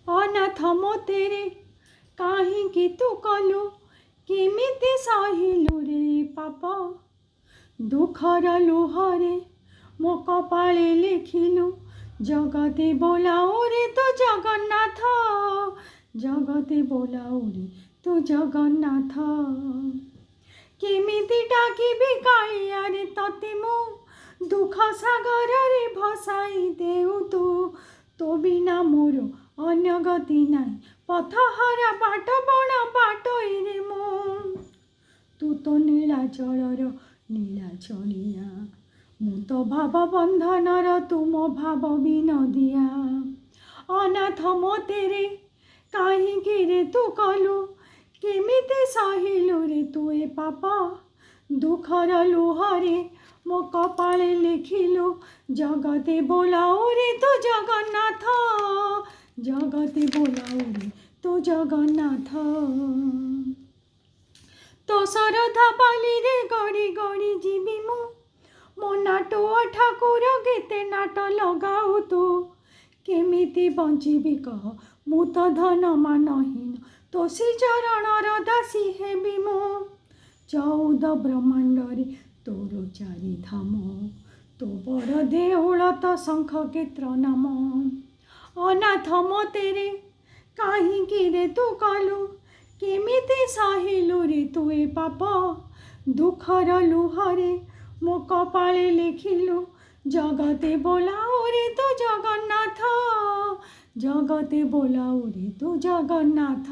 ଅନାଥ ମୋତେରେ କାହିଁକି ତୁ କଲୁ, କେମିତି ସହିଲୁ ରେ ପାପ। ଦୁଃଖର ଲୁହରେ ମୋ କପାଳେ ଲେଖିଲୁ, ଜଗତେ ବୋଲାଉ ରେ ତୁ ଜଗନ୍ନାଥ। ଜଗତେ ବୋଲାଉ ରେ ତୁ ଜଗନ୍ନାଥ। କେମିତି ଡାକିବି କାଳିଆରେ ତତେ ମୁଁ, ଦୁଃଖ ସାଗରରେ ଭସାଇ ଦେଉ ତୁ। ତୋ ବିନା ମୋର ଅନ୍ୟ ଗତି ନାହିଁ, ପଥହରା ବାଟ ବଣ ବାଟୋଇରେ ମୁଁ। ତୁ ତ ନୀଳାଚଳର ନୀଳାଚଳିଆ, ମୁଁ ତ ଭାବ ବନ୍ଧନର ତୁମ ଭାବ ବିନୋଦିଆ। ଅନାଥ ମୋତେରେ କାହିଁକି ରେ ତୁ କଲୁ, କେମିତି ସହିଲୁ ରେ ତୁ ଏ ପାପ। ଦୁଃଖର ଲୁହରେ ମୋ କପାଳେ ଲେଖିଲୁ, ଜଗତେ ବୋଲାଉ ରେ ତୁ ଜଗନ୍ନାଥ। ଜଗତେ ବୋଲାଉ ରେ ତୁ ଜଗନ୍ନାଥ। ତୋ ଶରଧା ବାଲିରେ ଗଡ଼ି ଗଡ଼ି ଯିବି ମୁଁ, ମୋ ନାଟୁଆ ଠାକୁର କେତେ ନାଟ ଲଗାଉ ତୁ। କେମିତି ବଞ୍ଚିବି କହ, ମୁଁ ତ ଧନ ମାନହୀନ, ତୋ ଶ୍ରୀ ଚରଣର ଦାସୀ ହେବି ମୁଁ। 14 ବ୍ରହ୍ମାଣ୍ଡରେ ତୋର ଚାରିଧାମ, ତୋ ବଡ଼ ଦେଉଳ ତ ଶଙ୍ଖ କ୍ଷେତ୍ର ନାମ। ଅନାଥ ମୋତେରେ କାହିଁକି ରେ ତୁ କଲୁ, କେମିତି ସହିଲୁ ରେ ତୁ ଏ ପାପ। ଦୁଃଖର ଲୁହରେ ମୋ କପାଳେ ଲେଖିଲୁ, ଜଗତେ ବୋଲାଉ ରେ ତୁ ଜଗନ୍ନାଥ। ଜଗତେ ବୋଲାଉ ରେ ତୁ ଜଗନ୍ନାଥ।